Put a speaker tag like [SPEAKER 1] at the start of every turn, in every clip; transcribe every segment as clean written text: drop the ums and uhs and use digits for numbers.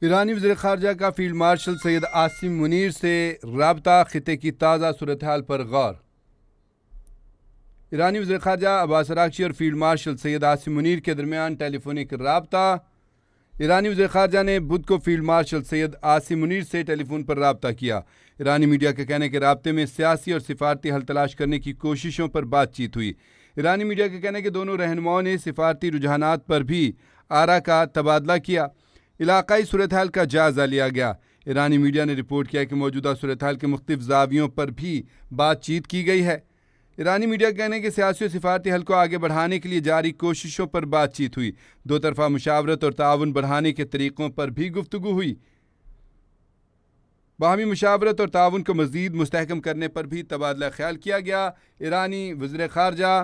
[SPEAKER 1] ईरानी वज़ीर ख़ारजा का field marshal Syed Asim Munir से राबता, ख़ित्ते की ताज़ा सूरत हाल पर गौर। ईरानी वज़ीर ख़ारजा अब्बास अराग़ची और फील्ड मार्शल सैयद आसिम मुनीर के दरमियान टेलीफोनिक राबता। ईरानी वज़ीर ख़ारजा ने बुध को फील्ड मार्शल सैयद आसिम मुनीर से टेलीफोन पर राबता किया। ईरानी मीडिया के कहने के राबते में सियासी और सिफारती हल तलाश करने की कोशिशों पर बातचीत हुई। ईरानी मीडिया के कहने के दोनों रहनुमाओं ने सिफारती रुझानात पर भी आरा का तबादला किया। इलाकाई सूरत हाल का जायज़ा लिया गया। ईरानी मीडिया ने रिपोर्ट किया कि मौजूदा सूरत हाल के मुख्तलिफ ज़ावियों पर भी बातचीत की गई है। ईरानी मीडिया के कहने के सियासी और सिफारती हल को आगे बढ़ाने के लिए जारी कोशिशों पर बातचीत हुई। दो तरफा मुशावरत और ताउन बढ़ाने के तरीक़ों पर भी गुफ्तगू हुई। बाहमी मुशावरत और ताउन को मज़ीद मुस्तहकम करने पर भी तबादला ख्याल किया गया। ईरानी वज़ीर ख़ारजा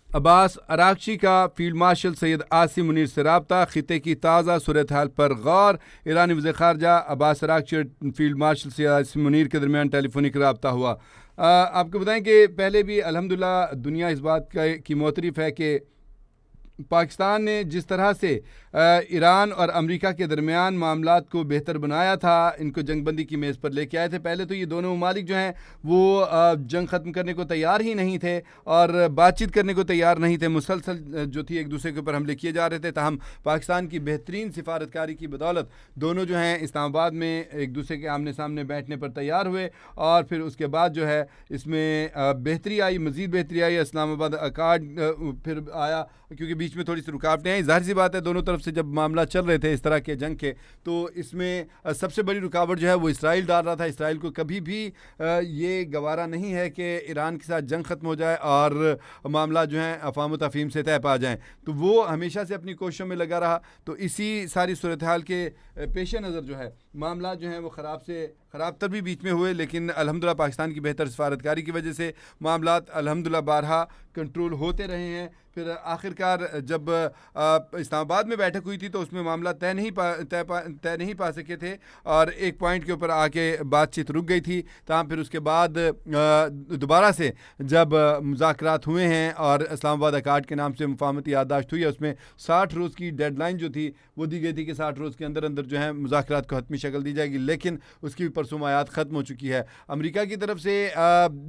[SPEAKER 1] अब्बास अराग़ची का फील्ड मार्शल सैयद आसिम मुनीर से राबता, ख़ित्ते की ताज़ा सूरत हाल पर गौर। ईरानी वज़ीर ख़ारजा अब्बास अराग़ची और फील्ड मार्शल सैयद आसिम मुनीर के दरमियान टेलीफोनिक राबता हुआ। आपको बताएं कि पहले भी अल्हम्दुलिल्लाह दुनिया इस बात की मोतरिफ़ है कि पाकिस्तान ने जिस तरह से ईरान और अमेरिका के दरमियान मामलात को बेहतर बनाया था, इनको जंगबंदी की मेज़ पर लेके आए थे। पहले तो ये दोनों ममालिक जो हैं वो जंग ख़त्म करने को तैयार ही नहीं थे और बातचीत करने को तैयार नहीं थे। मुसलसल जो थी एक दूसरे के ऊपर हमले किए जा रहे थे। ताहम पाकिस्तान की बेहतरीन सिफारतकारी की बदौलत दोनों जो हैं इस्लामाबाद में एक दूसरे के आमने सामने बैठने पर तैयार हुए और फिर उसके बाद जो है इसमें बेहतरी आई, मज़ीद बेहतरी आई। इस्लामाबाद अकार्ड फिर आया क्योंकि बीच में थोड़ी सी रुकावटें आई। ज़ाहिर सी बात है दोनों तरफ से जब मामला चल रहे थे इस तरह के जंग के, तो इसमें सबसे बड़ी रुकावट जो है वो इसराइल डाल रहा था। इसराइल को कभी भी ये गवारा नहीं है कि ईरान के साथ जंग ख़त्म हो जाए और मामला जो है अफ़ाम तफ़हीम से तय पा जाएँ, तो वो हमेशा से अपनी कोशिशों में लगा रहा। तो इसी सारी सूरत हाल के पेश नज़र जो है मामला जो है वो ख़राब से ख़राब तर भी बीच में हुए, लेकिन अल्हम्दुलिल्लाह पाकिस्तान की बेहतर सफारतकारी की वजह से मामलात अल्हम्दुलिल्लाह बारहा कंट्रोल होते रहे हैं। फिर आखिरकार जब इस्लामाबाद में बैठक हुई थी तो उसमें मामला तय नहीं पा सके थे और एक पॉइंट के ऊपर आके बातचीत रुक गई थी। तमाम फिर उसके बाद दोबारा से जब मुज़ाकरात हुए हैं और इस्लामाबाद अकार्ड के नाम से मुफाहमती याददाश्त हुई है, उसमें 60 रोज़ की डेडलाइन जो थी वो दी गई थी कि 60 रोज़ के अंदर अंदर जो है मुज़ाकरात को हतमी शक्ल दी जाएगी, लेकिन उसकी भी परसों आयात ख़त्म हो चुकी है। अमेरिका की तरफ से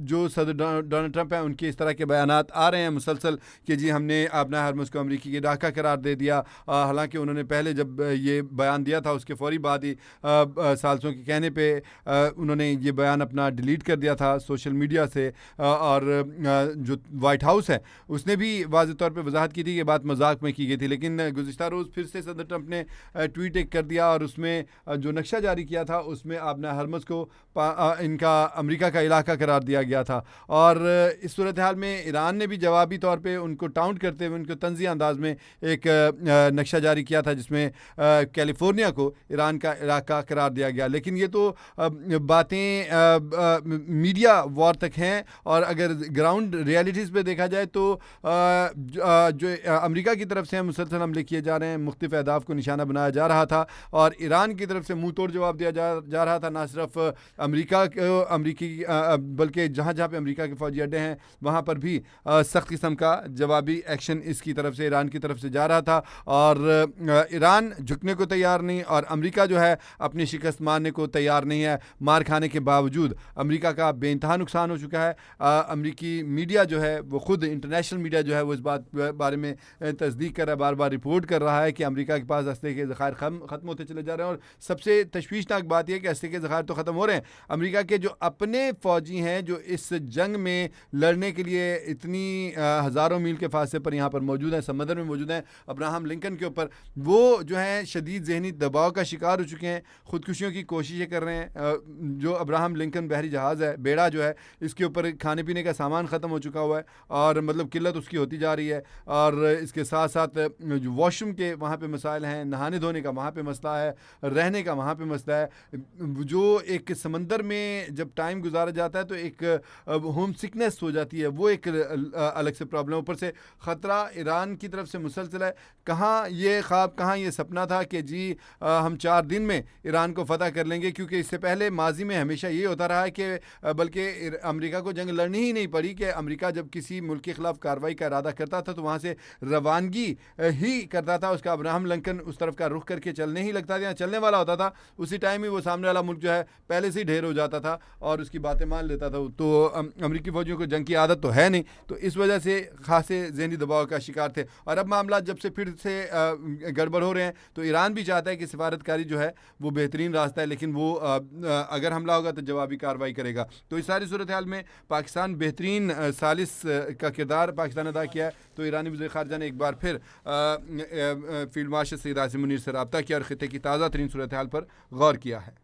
[SPEAKER 1] जो सदर डोनाल्ड ट्रंप हैं उनके इस तरह के बयानात आ रहे हैं मुसलसल कि जी हमने अपना हरमुज़ को अमेरिकी के डाका करार दे दिया। हालांकि उन्होंने पहले जब ये बयान दिया था उसके फ़ौरी बाद ही साल्सों के कहने पे उन्होंने ये बयान अपना डिलीट कर दिया था सोशल मीडिया से। और जो वाइट हाउस है उसने भी वाज़ेह तौर पे वजाहत की थी कि बात मजाक में की गई थी, लेकिन गुज़िश्ता रोज़ फिर से सदर ट्रंप ने ट्वीट एक कर दिया और उसमें जो नक्शा जारी किया था उसमें अपना हरमुज़ को इनका अमेरिका का इलाका करार दिया गया था। और इस सूरत हाल में ईरान ने भी जवाबी तौर पे उनको टाउंट करते हुए उनको तंज़िया अंदाज में एक नक्शा जारी किया था जिसमें कैलिफोर्निया को ईरान का इलाका करार दिया गया। लेकिन ये तो बातें मीडिया वॉर तक हैं और अगर ग्राउंड रियलिटीज़ पे देखा जाए तो जो अमेरिका की तरफ से मुसलसल हमले किए जा रहे हैं, मुख्तलिफ अहदाफ को निशाना बनाया जा रहा था और ईरान की तरफ से मुँह तोड़ जवाब दिया जा रहा था। ना सिर्फ अमरीकी बल्कि जहाँ जहाँ पे अमेरिका के फ़ौजी अड्डे हैं वहाँ पर भी सख्त किस्म का जवाबी एक्शन इसकी तरफ से ईरान की तरफ से जा रहा था और ईरान झुकने को तैयार नहीं और अमेरिका जो है अपनी शिकस्त मानने को तैयार नहीं है। मार खाने के बावजूद अमेरिका का बेइंतहा नुकसान हो चुका है। अमेरिकी मीडिया जो है वो खुद इंटरनेशनल मीडिया जो है वो इस बारे में तस्दीक कर रहा है, बार बार रिपोर्ट कर रहा है कि अमेरिका के पास असले के ज़खायर ख़त्म होते चले जा रहे हैं। और सबसे तशवीशनाक बात यह है कि असले के ज़खायर तो ख़त्म हो रहे हैं, अमेरिका के जो अपने फ़ौजी हैं जो इस जंग में लड़ने के लिए इतनी हज़ारों मील के फासले पर यहाँ पर मौजूद हैं, समंदर में मौजूद हैं अब्राहम लिंकन के ऊपर, वो जो है शदीद ज़हनी दबाव का शिकार हो चुके हैं, ख़ुदकुशियों की कोशिशें कर रहे हैं। जो अब्राहम लिंकन बहरी जहाज़ है, बेड़ा जो है, इसके ऊपर खाने पीने का सामान ख़त्म हो चुका हुआ है और मतलब किल्लत उसकी होती जा रही है। और इसके साथ साथ जो वॉशरूम के वहाँ पे मसाइल हैं, नहाने धोने का वहाँ पे मसला है, रहने का वहाँ पे मसला है। जो जो एक समंदर में जब टाइम गुजारा जाता है तो एक होम सिकनेस हो जाती है, वो एक अलग से प्रॉब्लम। ऊपर से ख़तरा ईरान की तरफ से मुसलसल है। कहाँ ये ख्वाब, कहाँ ये सपना था कि जी हम 4 दिन में ईरान को फ़तह कर लेंगे, क्योंकि इससे पहले माजी में हमेशा ये होता रहा है कि बल्कि अमेरिका को जंग लड़नी ही नहीं पड़ी कि अमेरिका जब किसी मुल्क के ख़िलाफ़ कार्रवाई का इरादा करता था तो वहाँ से रवानगी ही करता था, उसका अब्राहम लिंकन उस तरफ का रुख करके चलने ही लगता था, चलने वाला होता था, उसी टाइम ही वो सामने वाला मुल्क जो है पहले से ही ढेर हो जाता था और उसकी बातें मान लेता था। तो अमेरिकी फ़ौजियों को जंग की आदत तो है नहीं, तो इस वजह से खासे ज़हनी दबाव का शिकार थे। और अब मामला जब से फिर से गड़बड़ हो रहे हैं तो ईरान भी चाहता है कि सिफारतकारी जो है वो बेहतरीन रास्ता है, लेकिन वो अगर हमला होगा तो जवाबी कार्रवाई करेगा। तो इस सारी सूरत हाल में पाकिस्तान बेहतरीन सालिस का किरदार पाकिस्तान अदा किया है। तो ईरानी वज़ीर ख़ारजा ने एक बार फिर फील्ड मार्शल सैयद आसिम मुनीर से रब्ता किया और ख़ित्ते की ताज़ा तरीन सूरत हाल पर गौर किया है।